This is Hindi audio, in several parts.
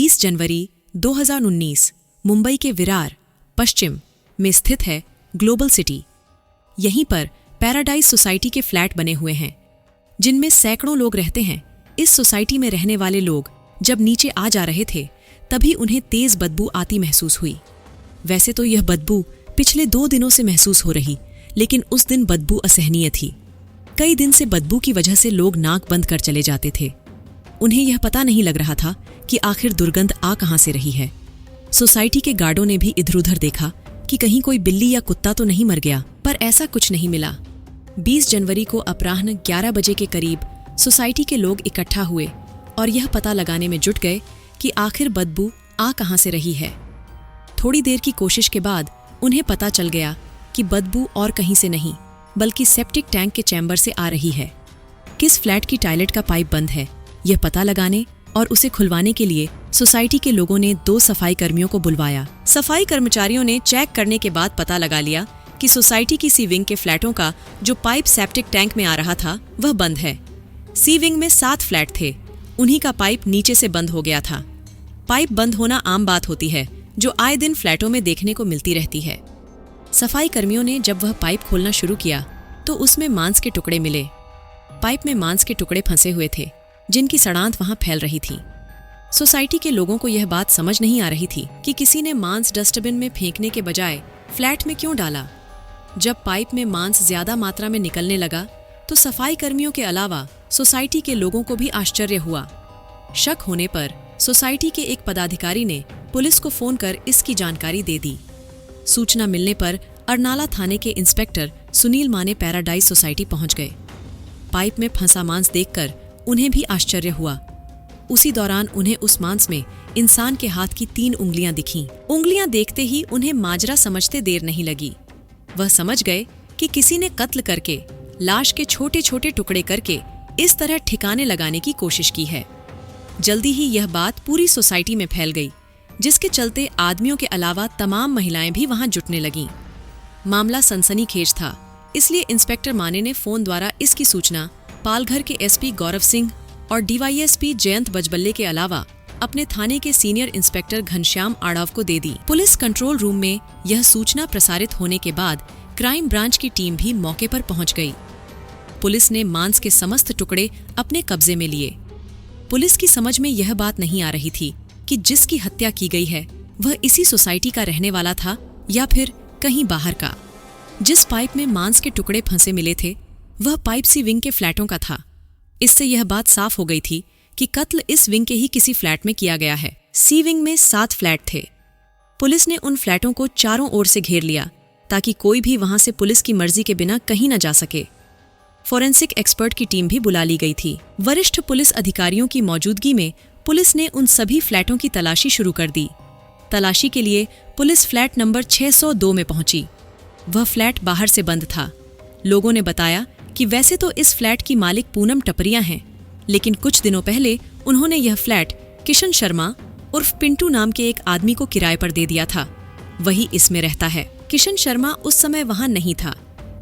20 जनवरी 2019 मुंबई के विरार, पश्चिम में स्थित है ग्लोबल सिटी। यहीं पर पैराडाइज सोसाइटी के फ्लैट बने हुए हैं, जिनमें सैकड़ों लोग रहते हैं। इस सोसाइटी में रहने वाले लोग जब नीचे आ जा रहे थे, तभी उन्हें तेज बदबू आती महसूस हुई। वैसे तो यह बदबू पिछले 2 दिनों से महसूस हो रही, लेकिन उस दिन बदबू असहनीय थी। कई दिन से बदबू की वजह से लोग नाक बंद कर चले जाते थे। उन्हें यह पता नहीं लग रहा था कि आखिर दुर्गंध आ कहां से रही है। सोसाइटी के गार्डों ने भी इधर-उधर देखा कि कहीं कोई बिल्ली या कुत्ता तो नहीं मर गया, पर ऐसा कुछ नहीं मिला। 20 जनवरी को अपराह्न 11 बजे के करीब सोसाइटी के लोग इकट्ठा हुए और यह पता लगाने में जुट गए कि आखिर बदबू आ कहां से रही है। थोड़ी देर की कोशिश के बाद उन्हें पता चल गया कि बदबू और कहीं से नहीं, बल्कि सेप्टिक टैंक के चैम्बर से आ रही है। किस फ्लैट की टॉयलेट का पाइप बंद है, यह पता लगाने और उसे खुलवाने के लिए सोसाइटी के लोगों ने 2 सफाई कर्मियों को बुलवाया। सफाई कर्मचारियों ने चेक करने के बाद पता लगा लिया कि सोसाइटी की सी विंग के फ्लैटों का जो पाइप सेप्टिक टैंक में आ रहा था वह बंद है। सी विंग में 7 फ्लैट थे, उन्हीं का पाइप नीचे से बंद हो गया था। पाइप बंद होना आम बात होती है, जो आए दिन फ्लैटों में देखने को मिलती रहती है। सफाई कर्मियों ने जब वह पाइप खोलना शुरू किया तो उसमें मांस के टुकड़े मिले। पाइप में मांस के टुकड़े फंसे हुए थे, जिनकी सड़ांत वहां फैल रही थी। सोसाइटी के लोगों को यह बात समझ नहीं आ रही थी कि किसी ने मांस डस्टबिन में फेंकने के बजाय फ्लैट में क्यों डाला। जब पाइप में मांस ज्यादा मात्रा में निकलने लगा तो सफाई कर्मियों के अलावा सोसाइटी के लोगों को भी आश्चर्य हुआ। शक होने पर सोसाइटी के एक पदाधिकारी ने पुलिस को फोन कर इसकी जानकारी दे दी। सूचना मिलने पर अरनाला थाने के इंस्पेक्टर सुनील माने पैराडाइज सोसाइटी पहुंच गए। पाइप में फंसा मांस देखकर उन्हें भी आश्चर्य हुआ। उसी दौरान उन्हें उस मांस में इंसान के हाथ की 3 उंगलियां दिखीं। उंगलियां देखते ही उन्हें माजरा समझते देर नहीं लगी। वह समझ गए कि किसी ने कत्ल करके लाश के छोटे छोटे टुकड़े करके इस तरह ठिकाने लगाने की कोशिश की है। जल्दी ही यह बात पूरी सोसाइटी में फैल गई, जिसके चलते आदमियों के अलावा तमाम महिलाएं भी वहां जुटने लगीं। मामला सनसनीखेज था, इसलिए इंस्पेक्टर माने ने फोन द्वारा इसकी सूचना पालघर के एसपी गौरव सिंह और डीवाईएसपी जयंत बजबल्ले के अलावा अपने थाने के सीनियर इंस्पेक्टर घनश्याम आड़व को दे दी। पुलिस कंट्रोल रूम में यह सूचना प्रसारित होने के बाद क्राइम ब्रांच की टीम भी मौके पर पहुंच गई। पुलिस ने मांस के समस्त टुकड़े अपने कब्जे में लिए। पुलिस की समझ में यह बात नहीं आ रही थी कि जिसकी हत्या की गई है वह इसी सोसाइटी का रहने वाला था या फिर कहीं बाहर का। जिस पाइप में मांस के टुकड़े फंसे मिले थे वह पाइप सी विंग के फ्लैटों का था। इससे यह बात साफ हो गई थी कि कत्ल इस विंग के ही किसी फ्लैट में किया गया है। सी विंग में 7 फ्लैट थे। पुलिस ने उन फ्लैटों को चारों ओर से घेर लिया ताकि कोई भी वहां से पुलिस की मर्जी के बिना कहीं न जा सके। फोरेंसिक एक्सपर्ट की टीम भी बुला ली गई थी। वरिष्ठ पुलिस अधिकारियों की मौजूदगी में पुलिस ने उन सभी फ्लैटों की तलाशी शुरू कर दी। तलाशी के लिए पुलिस फ्लैट नंबर 602 में पहुंची। वह फ्लैट बाहर से बंद था। लोगों ने बताया कि वैसे तो इस फ्लैट की मालिक पूनम टपरिया हैं, लेकिन कुछ दिनों पहले उन्होंने यह फ्लैट किशन शर्मा उर्फ पिंटू नाम के एक आदमी को किराए पर दे दिया था। वही इसमें रहता है। किशन शर्मा उस समय वहां नहीं था,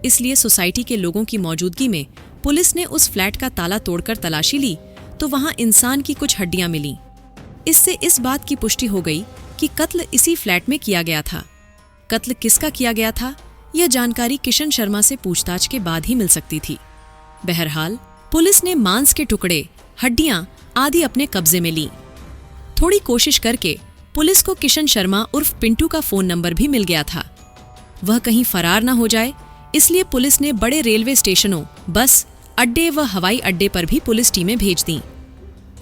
इसलिए सोसाइटी के लोगों की मौजूदगी में पुलिस ने उस फ्लैट का ताला तोड़कर तलाशी ली तो वहां इंसान की कुछ हड्डियां मिली। इससे इस बात की पुष्टि हो गई कि कत्ल इसी फ्लैट में किया गया था। कत्ल किसका किया गया था, यह जानकारी किशन शर्मा से पूछताछ के बाद ही मिल सकती थी। बहरहाल पुलिस ने मांस के टुकड़े, हड्डियां आदि अपने कब्जे में ली। थोड़ी कोशिश करके पुलिस को किशन शर्मा उर्फ पिंटू का फोन नंबर भी मिल गया था। वह कहीं फरार न हो जाए, इसलिए पुलिस ने बड़े रेलवे स्टेशनों, बस अड्डे व हवाई अड्डे पर भी पुलिस टीमें भेज दीं।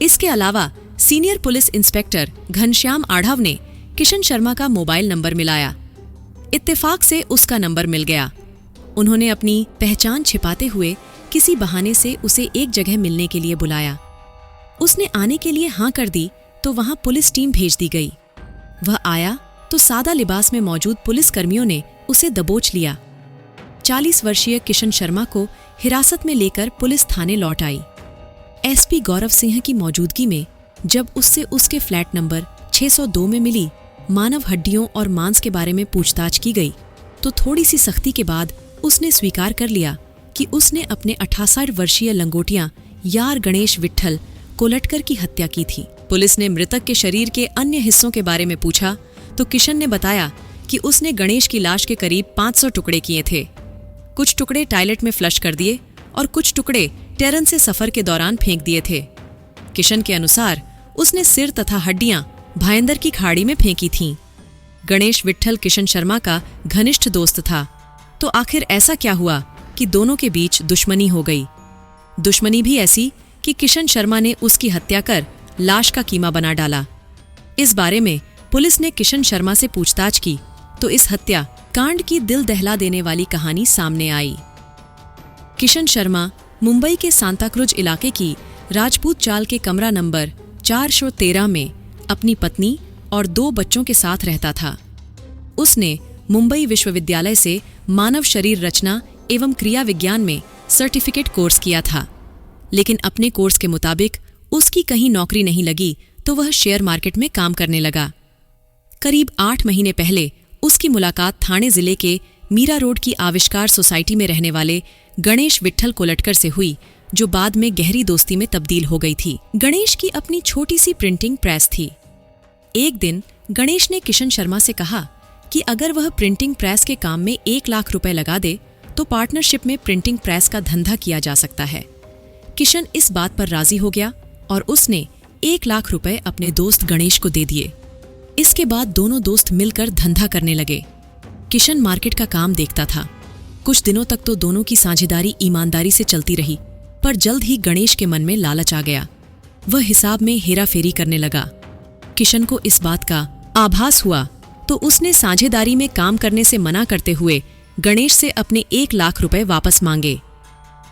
इसके अलावा सीनियर पुलिस इंस्पेक्टर घनश्याम आढ़व ने किशन शर्मा का मोबाइल नंबर मिलाया। इत्तेफाक से उसका नंबर मिल गया। उन्होंने अपनी पहचान छिपाते हुए किसी बहाने से उसे एक जगह मिलने के लिए बुलाया। उसने आने के लिए हाँ कर दी तो वहां पुलिस टीम भेज दी गई। वह आया तो सादा लिबास में मौजूद पुलिस कर्मियों ने उसे दबोच लिया। 40 वर्षीय किशन शर्मा को हिरासत में लेकर पुलिस थाने लौट आई। एसपी गौरव सिंह की मौजूदगी में जब उससे उसके फ्लैट नंबर 602 में मिली मानव हड्डियों और मांस के बारे में पूछताछ की गई तो थोड़ी सी सख्ती के बाद उसने स्वीकार कर लिया कि उसने अपने 68 वर्षीय लंगोटिया यार गणेश विट्ठल कोलटकर की हत्या की थी। पुलिस ने मृतक के शरीर के अन्य हिस्सों के बारे में पूछा तो किशन ने बताया कि उसने गणेश की लाश के करीब 500 टुकड़े किए थे। कुछ टुकड़े टॉयलेट में फ्लश कर दिए और कुछ टुकड़े टेरन से सफर के दौरान फेंक दिए थे। किशन के अनुसार उसने सिर तथा हड्डियां भायंदर की खाड़ी में फेंकी थीं। गणेश विट्ठल किशन शर्मा का घनिष्ठ दोस्त था, तो आखिर ऐसा क्या हुआ कि दोनों के बीच दुश्मनी हो गई। दुश्मनी भी ऐसी कि किशन शर्मा ने उसकी हत्या कर लाश का कीमा बना डाला। इस बारे में पुलिस ने किशन शर्मा से पूछताछ की तो इस हत्या कांड की दिल दहला देने वाली कहानी सामने आई। किशन शर्मा मुंबई के सांताक्रुज इलाके की राजपूत चाल के कमरा नंबर 413 में अपनी पत्नी और 2 बच्चों के साथ रहता था। उसने मुंबई विश्वविद्यालय से मानव शरीर रचना एवं क्रिया विज्ञान में सर्टिफिकेट कोर्स किया था, लेकिन अपने कोर्स के मुताबिक उसकी कहीं नौकरी नहीं लगी तो वह शेयर मार्केट में काम करने लगा। करीब 8 महीने पहले उसकी मुलाकात थाने जिले के मीरा रोड की आविष्कार सोसाइटी में रहने वाले गणेश विट्ठल कोलटकर से हुई, जो बाद में गहरी दोस्ती में तब्दील हो गई थी। गणेश की अपनी छोटी सी प्रिंटिंग प्रेस थी। एक दिन गणेश ने किशन शर्मा से कहा कि अगर वह प्रिंटिंग प्रेस के काम में 1 लाख रुपए लगा दे तो पार्टनरशिप में प्रिंटिंग प्रेस का धंधा किया जा सकता है। किशन इस बात पर राजी हो गया और उसने 1 लाख रुपए अपने दोस्त गणेश को दे दिए। इसके बाद दोनों दोस्त मिलकर धंधा करने लगे। किशन मार्केट का काम देखता था। कुछ दिनों तक तो दोनों की साझेदारी ईमानदारी से चलती रही, पर जल्द ही गणेश के मन में लालच आ गया। वह हिसाब में हेराफेरी करने लगा। किशन को इस बात का आभास हुआ तो उसने साझेदारी में काम करने से मना करते हुए गणेश से अपने 1 लाख रुपए वापस मांगे।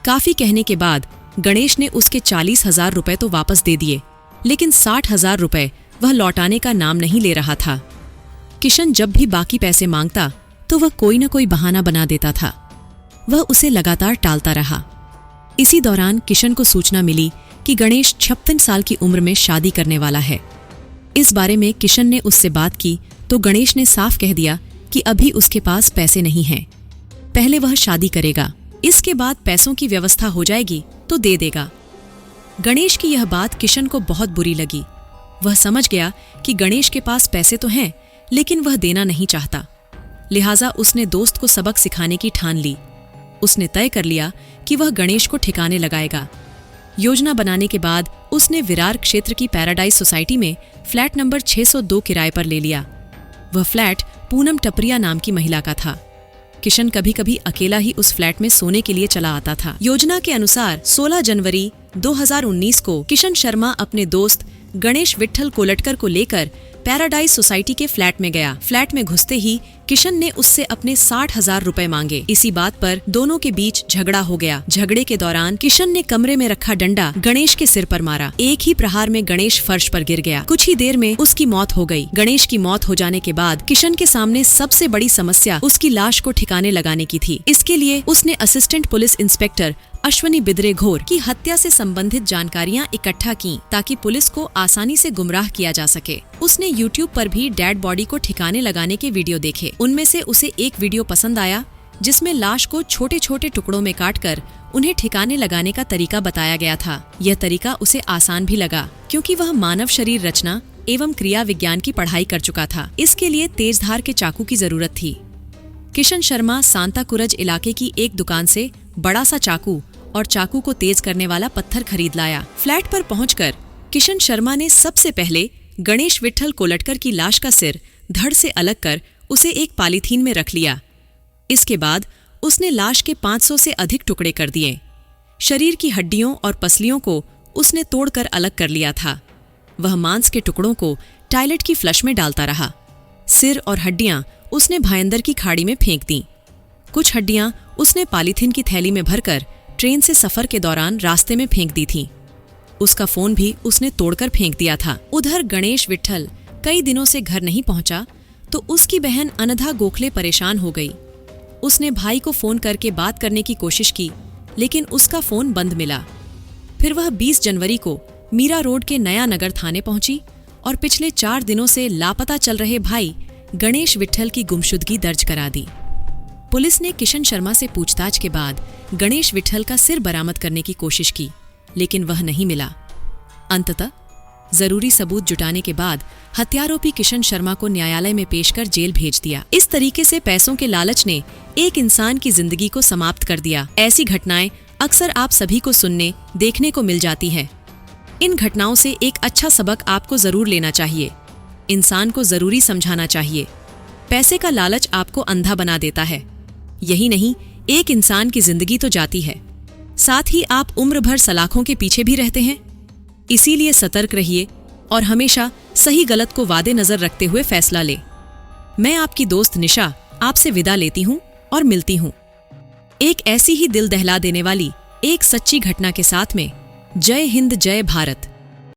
काफी कहने के बाद गणेश ने उसके 40,000 रुपए तो वापस दे दिए, लेकिन 60,000 रुपए वह लौटाने का नाम नहीं ले रहा था। किशन जब भी बाकी पैसे मांगता तो वह कोई न कोई बहाना बना देता था। वह उसे लगातार टालता रहा। इसी दौरान किशन को सूचना मिली कि गणेश 56 साल की उम्र में शादी करने वाला है। इस बारे में किशन ने उससे बात की तो गणेश ने साफ कह दिया कि अभी उसके पास पैसे नहीं हैं। पहले वह शादी करेगा, इसके बाद पैसों की व्यवस्था हो जाएगी तो दे देगा। गणेश की यह बात किशन को बहुत बुरी लगी। वह समझ गया कि गणेश के पास पैसे तो हैं, लेकिन वह देना नहीं चाहता। लिहाजा उसने दोस्त को सबक सिखाने की ठान ली। उसने तय कर लिया कि वह गणेश को ठिकाने लगाएगा। योजना बनाने के बाद उसने विरार क्षेत्र की पैराडाइज सोसाइटी में फ्लैट नंबर 602 किराए पर ले लिया। वह फ्लैट पूनम टपरिया नाम की महिला का था। किशन कभी कभी अकेला ही उस फ्लैट में सोने के लिए चला आता था। योजना के अनुसार 16 जनवरी 2019 को किशन शर्मा अपने दोस्त गणेश विट्ठल कोलटकर को लेकर पैराडाइज सोसाइटी के फ्लैट में गया। फ्लैट में घुसते ही किशन ने उससे अपने 60,000 रुपए मांगे। इसी बात पर दोनों के बीच झगड़ा हो गया। झगड़े के दौरान किशन ने कमरे में रखा डंडा गणेश के सिर पर मारा। एक ही प्रहार में गणेश फर्श पर गिर गया। कुछ ही देर में उसकी मौत हो गई। गणेश की मौत हो जाने के बाद किशन के सामने सबसे बड़ी समस्या उसकी लाश को ठिकाने लगाने की थी। इसके लिए उसने assistant police inspector Ashwani Bidre घोर की हत्या से संबंधित जानकारियां इकट्ठा की ताकि पुलिस को आसानी से गुमराह किया जा सके। उसने यूट्यूब पर भी डेड बॉडी को ठिकाने लगाने के वीडियो देखे। उनमें से उसे एक वीडियो पसंद आया जिसमें लाश को छोटे छोटे टुकड़ों में काटकर उन्हें ठिकाने लगाने का तरीका बताया गया था। यह तरीका उसे आसान भी लगा क्योंकि वह मानव शरीर रचना एवं क्रिया विज्ञान की पढ़ाई कर चुका था। इसके लिए तेजधार के चाकू की जरूरत थी। किशन शर्मा सांताकुरज इलाके की एक दुकान से बड़ा सा चाकू और चाकू को तेज करने वाला पत्थर खरीद लाया। फ्लैट पर पहुंचकर किशन शर्मा ने सबसे पहले गणेश विट्ठल कोलटकर की लाश का सिर धड़ से अलग कर उसे एक पॉलीथीन में रख लिया। इसके बाद उसने लाश के 500 से अधिक टुकड़े कर दिए। शरीर की हड्डियों और पसलियों को उसने तोड़कर अलग कर लिया था। वह मांस के टुकड़ों को टॉयलेट की फ्लश में डालता रहा। सिर और हड्डियां उसने भायंदर की खाड़ी में फेंक दी। कुछ हड्डियां उसने पॉलीथीन की थैली में भरकर ट्रेन से सफर के दौरान रास्ते में फेंक दी थी। उसका फोन भी उसने तोड़कर फेंक दिया था। उधर गणेश विट्ठल कई दिनों से घर नहीं पहुंचा तो उसकी बहन अनधा गोखले परेशान हो गई। उसने भाई को फोन करके बात करने की कोशिश की, लेकिन उसका फोन बंद मिला। फिर वह 20 जनवरी को मीरा रोड के नया नगर थाने पहुंची और पिछले 4 दिनों से लापता चल रहे भाई गणेश विट्ठल की गुमशुदगी दर्ज करा दी। पुलिस ने किशन शर्मा से पूछताछ के बाद गणेश विट्ठल का सिर बरामद करने की कोशिश की, लेकिन वह नहीं मिला। अंततः जरूरी सबूत जुटाने के बाद हत्यारोपी किशन शर्मा को न्यायालय में पेश कर जेल भेज दिया। इस तरीके से पैसों के लालच ने एक इंसान की जिंदगी को समाप्त कर दिया। ऐसी घटनाएं अक्सर आप सभी को सुनने, देखने को मिल जाती हैं। इन घटनाओं से एक अच्छा सबक आपको जरूर लेना चाहिए। इंसान को जरूरी समझाना चाहिए। पैसे का लालच आपको अंधा बना देता है। यही नहीं, एक इंसान की जिंदगी तो जाती है, साथ ही आप उम्र भर सलाखों के पीछे भी रहते हैं। इसीलिए सतर्क रहिए और हमेशा सही गलत को वादे नजर रखते हुए फैसला ले। मैं आपकी दोस्त निशा आपसे विदा लेती हूँ और मिलती हूँ एक ऐसी ही दिल दहला देने वाली एक सच्ची घटना के साथ में। जय हिंद, जय भारत।